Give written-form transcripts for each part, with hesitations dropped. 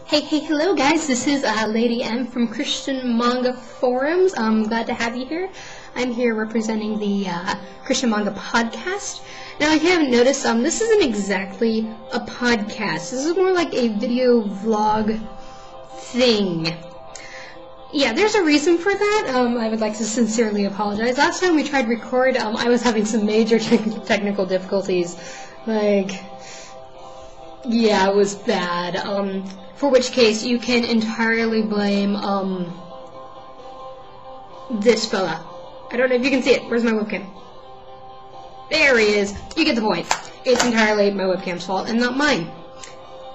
Hello guys, this is LadyEm from Christian Manga Forums. I'm glad to have you here. I'm here representing the Christian Manga Podcast. Now, if you haven't noticed, this isn't exactly a podcast. This is more like a video vlog thing. Yeah, there's a reason for that. I would like to sincerely apologize. Last time we tried to record, I was having some major technical difficulties. Yeah, it was bad. For which case, you can entirely blame, this fella. I don't know if you can see it. Where's my webcam? There he is. You get the point. It's entirely my webcam's fault and not mine.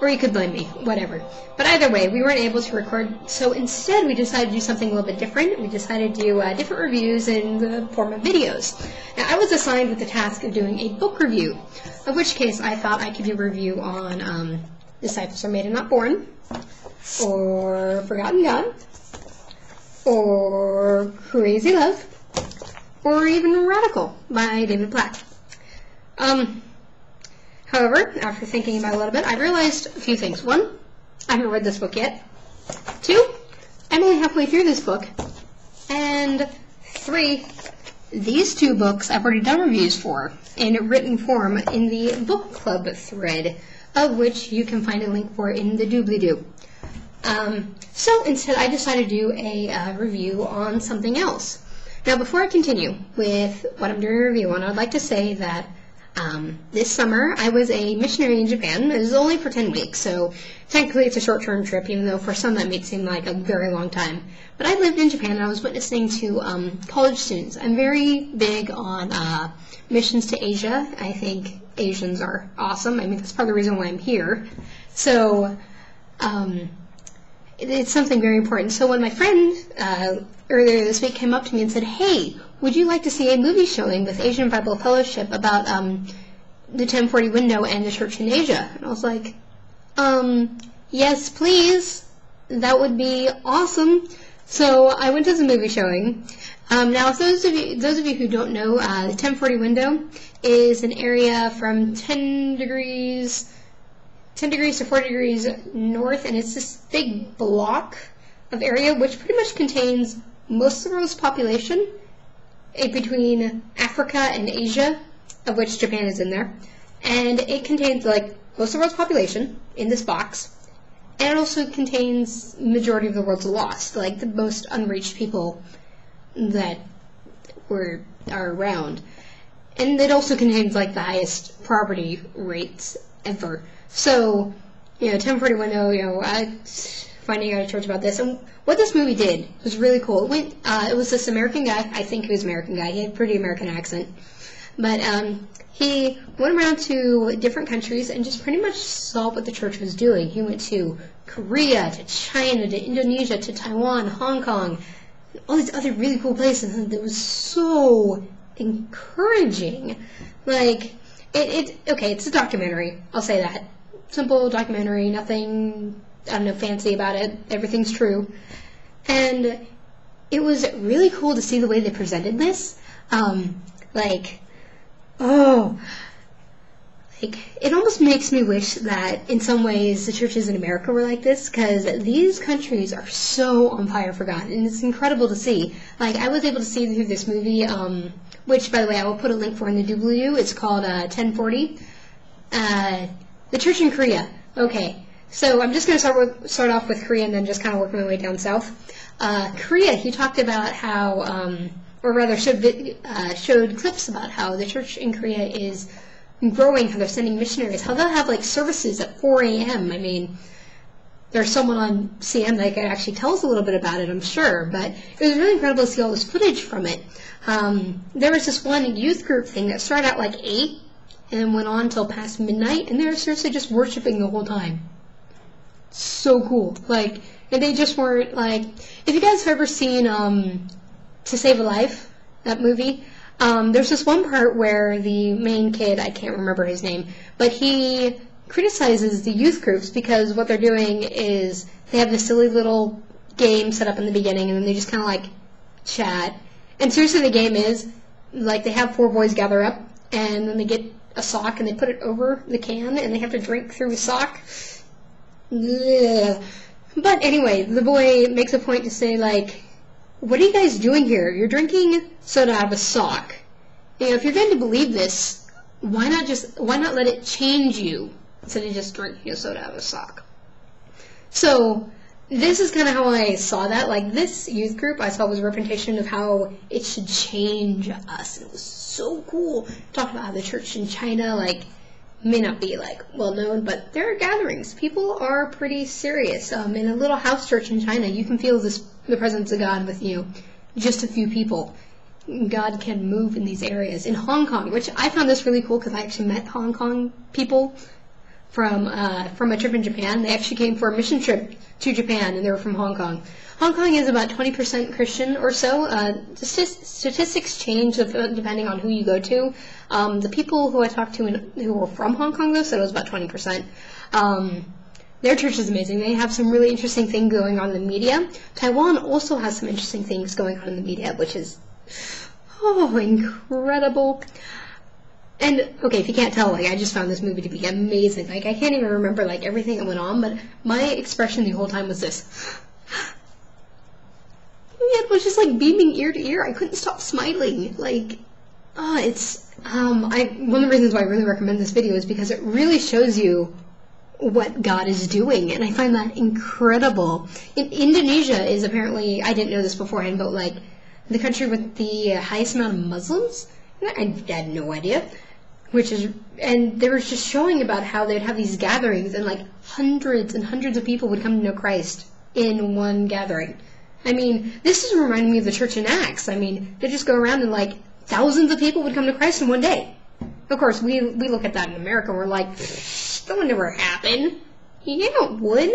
Or you could blame me. Whatever. But either way, we weren't able to record, so instead we decided to do something a little bit different. We decided to do different reviews in the form of videos. Now, I was assigned with the task of doing a book review, of which case I thought I could do a review on Disciples Are Made and Not Born, or Forgotten God, or Crazy Love, or even Radical by David Platt. However, after thinking about it a little bit, I realized a few things. One, I haven't read this book yet. Two, I'm only halfway through this book. And three, these two books I've already done reviews for in written form in the book club thread, of which you can find a link for in the doobly-doo. So instead I decided to do a review on something else. Now, before I continue with what I'm doing a review on, I'd like to say that this summer I was a missionary in Japan. It was only for 10 weeks, so technically it's a short-term trip, even though for some that may seem like a very long time. But I lived in Japan and I was witnessing to college students. I'm very big on missions to Asia. I think Asians are awesome. I mean, that's part of the reason why I'm here. So it's something very important. So when my friend earlier this week came up to me and said, "Hey, would you like to see a movie showing with Asian Bible Fellowship about the 1040 window and the church in Asia?" And I was like, yes, please. That would be awesome. So I went to the movie showing. Now, those of you who don't know, the 1040 window is an area from 10 degrees to 40 degrees north, and it's this big block of area which pretty much contains most of the world's population between Africa and Asia, of which Japan is in there. And it contains, like, most of the world's population in this box, and it also contains majority of the world's lost, like the most unreached people that are around. And it also contains, like, the highest poverty rates ever. So, 1040 window, finding out a church about this. And what this movie did was really cool. It was this American guy. I think he was an American guy. He had a pretty American accent. But he went around to different countries and just pretty much saw what the church was doing. He went to Korea, to China, to Indonesia, to Taiwan, Hong Kong, all these other really cool places. And it was so encouraging. Like, okay, it's a documentary. I'll say that. Simple documentary, nothing, I don't know, fancy about it. Everything's true. And it was really cool to see the way they presented this. It almost makes me wish that in some ways the churches in America were like this, because these countries are so on fire for God, and it's incredible to see. Like, I was able to see through this movie, which, by the way, I will put a link for in the doobly-doo. It's called 1040. The church in Korea. Okay, so I'm just going to start off with Korea and then just kind of work my way down south. Korea, he talked about how, or rather showed clips about how the church in Korea is growing, how they're sending missionaries, how they'll have, like, services at 4 a.m. I mean, there's someone on CM that could actually tell us a little bit about it, I'm sure, but it was really incredible to see all this footage from it. There was this one youth group thing that started out like 8 and went on until past midnight, and they were seriously just worshiping the whole time. So cool. Like, and they just weren't, like, if you guys have ever seen To Save a Life, that movie, there's this one part where the main kid, I can't remember his name, but he criticizes the youth groups because what they're doing is they have this silly little game set up in the beginning, and then they just kind of, like, chat. And seriously, the game is, like, they have 4 boys gather up, and then they get a sock and they put it over the can, and they have to drink through a sock. Ugh. But anyway, the boy makes a point to say, like, what are you guys doing here? You're drinking soda out of a sock. You know, if you're going to believe this, why not let it change you instead of just drinking a soda out of a sock? So this is kind of how I saw that. Like, this youth group I saw was a representation of how it should change us. It was so cool. Talked about how the church in China, like, may not be, like, well known, but there are gatherings. People are pretty serious. In a little house church in China, you can feel the presence of God with, just a few people. God can move in these areas. In Hong Kong, which I found this really cool because I actually met Hong Kong people from a trip in Japan. They actually came for a mission trip to Japan, and they were from Hong Kong. Hong Kong is about 20% Christian or so. Statistics change depending on who you go to. The people who I talked to who were from Hong Kong, though, said it was about 20%. Their church is amazing. They have some really interesting things going on in the media. Taiwan also has some interesting things going on in the media, which is, incredible. And, okay, if you can't tell, like, I just found this movie to be amazing. Like, I can't even remember, like, everything that went on, but my expression the whole time was this. It was just, like, beaming ear to ear. I couldn't stop smiling. Like, one of the reasons why I really recommend this video is because it really shows you what God is doing, and I find that incredible. Indonesia is apparently, I didn't know this beforehand, but, like, the country with the highest amount of Muslims. I had no idea. And they were just showing about how they'd have these gatherings, and, like, hundreds and hundreds of people would come to know Christ in one gathering. I mean, this is reminding me of the church in Acts. I mean, they just go around and, like, thousands of people would come to Christ in one day. Of course, we look at that in America and we're like, that would never happen. Yeah, it would.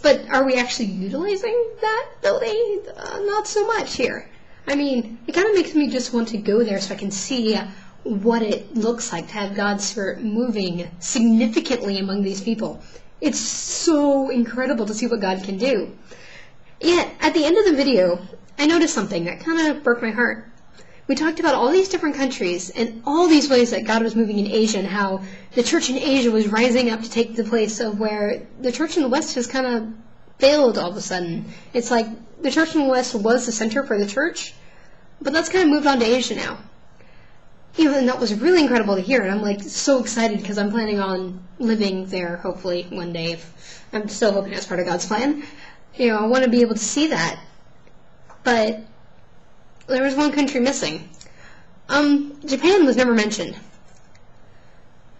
But are we actually utilizing that ability? Not so much here. I mean, it kind of makes me just want to go there so I can see what it looks like to have God's Spirit moving significantly among these people. It's so incredible to see what God can do. Yet, at the end of the video, I noticed something that kind of broke my heart. We talked about all these different countries and all these ways that God was moving in Asia, and how the church in Asia was rising up to take the place of where the church in the West has kind of failed all of a sudden. It's like the church in the West was the center for the church, but that's kind of moved on to Asia now. And that was really incredible to hear, and I'm, like, so excited because I'm planning on living there, hopefully, one day. I'm still hoping that's part of God's plan. I want to be able to see that. But there was one country missing. Japan was never mentioned.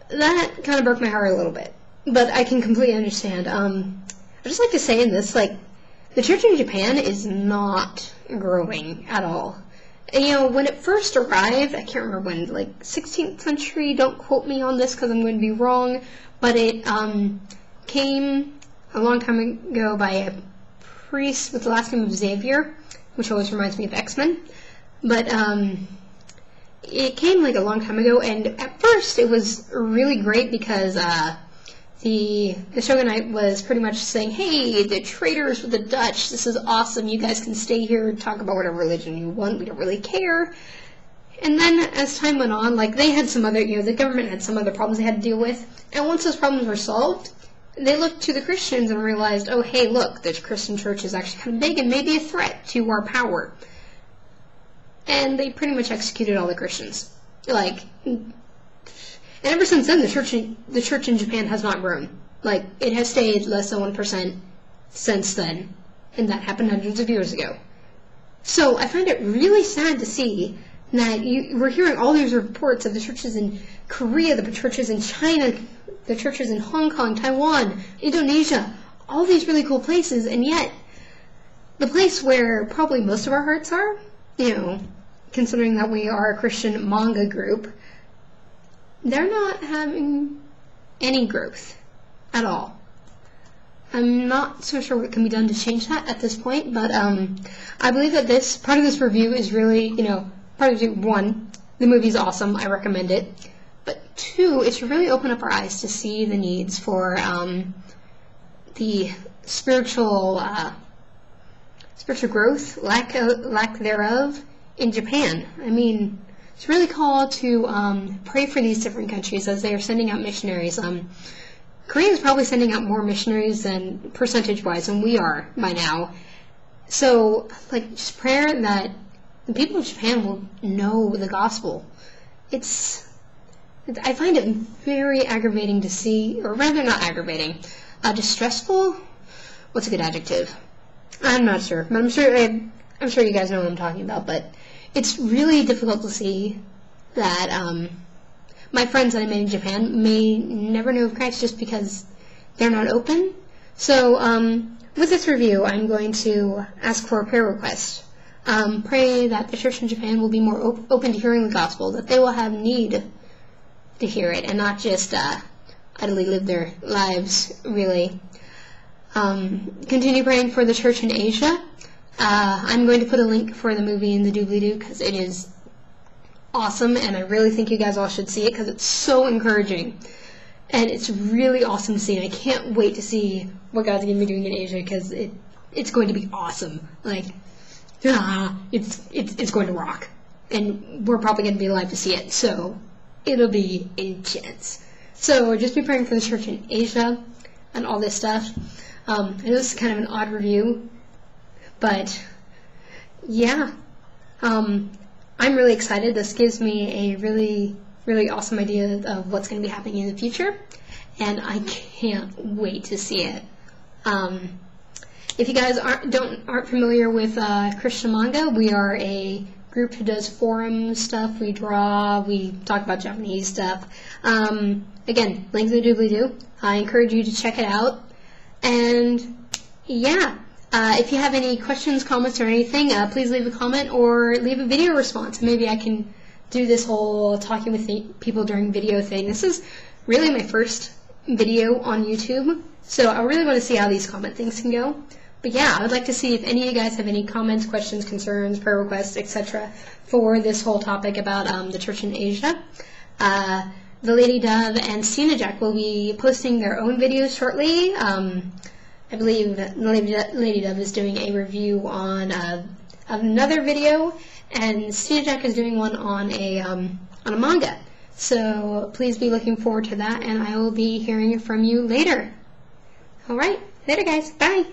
That kind of broke my heart a little bit, but I can completely understand. I'd just like to say in this, like, the church in Japan is not growing at all. And, when it first arrived, I can't remember when, like, 16th century, don't quote me on this because I'm going to be wrong, but it came a long time ago by a priest with the last name of Xavier, which always reminds me of X-Men. But it came, like, a long time ago, and at first it was really great because the shogunate was pretty much saying, hey, the traders with the Dutch, this is awesome, you guys can stay here and talk about whatever religion you want, we don't really care. And then as time went on, like, they had some other, the government had some other problems they had to deal with, and once those problems were solved, they looked to the Christians and realized, oh, hey, look, the Christian church is actually kind of big and maybe a threat to our power. And they pretty much executed all the Christians. Like, and ever since then, the church in Japan has not grown. Like, it has stayed less than 1% since then, and that happened hundreds of years ago. So I find it really sad to see that we're hearing all these reports of the churches in Korea, the churches in China, the churches in Hong Kong, Taiwan, Indonesia, all these really cool places, and yet the place where probably most of our hearts are, considering that we are a Christian manga group, they're not having any growth at all. I'm not so sure what can be done to change that at this point, but I believe that part of this review is really, one, the movie's awesome, I recommend it, but two, it's to really open up our eyes to see the needs for the spiritual growth, lack thereof, in Japan. I mean, it's really called to pray for these different countries as they are sending out missionaries. Korea is probably sending out more missionaries than percentage-wise than we are by now. So, like, just prayer that the people of Japan will know the gospel. I find it very aggravating to see, or rather not aggravating, distressful. What's a good adjective? I'm not sure, but I'm sure you guys know what I'm talking about. But it's really difficult to see that my friends that I made in Japan may never know of Christ just because they're not open. So with this review, I'm going to ask for a prayer request. Pray that the church in Japan will be more open to hearing the gospel, that they will have need to hear it, and not just idly live their lives, really. Continue praying for the church in Asia. I'm going to put a link for the movie in the doobly-doo because it is awesome, and I really think you guys all should see it because it's so encouraging. And it's really awesome to see, and I can't wait to see what God's going to be doing in Asia because it's going to be awesome. Like, it's going to rock. And we're probably going to be alive to see it, so it'll be intense. So just be praying for the church in Asia and all this stuff. I know this is kind of an odd review, but yeah, I'm really excited. This gives me a really, really awesome idea of what's going to be happening in the future, and I can't wait to see it. If you guys aren't familiar with Christian manga, we are a group who does forum stuff. We draw, we talk about Japanese stuff. Again, link in the doobly-doo. I encourage you to check it out. And yeah, if you have any questions, comments, or anything, please leave a comment or leave a video response. Maybe I can do this whole talking with people during video thing. This is really my first video on YouTube, so I really want to see how these comment things can go. But yeah, I would like to see if any of you guys have any comments, questions, concerns, prayer requests, etc. for this whole topic about the church in Asia. The Lady Dove and Cena Jack will be posting their own videos shortly. I believe Lady Dove is doing a review on another video, and Cena Jack is doing one on a manga. So please be looking forward to that, and I will be hearing from you later. Alright, later guys, bye!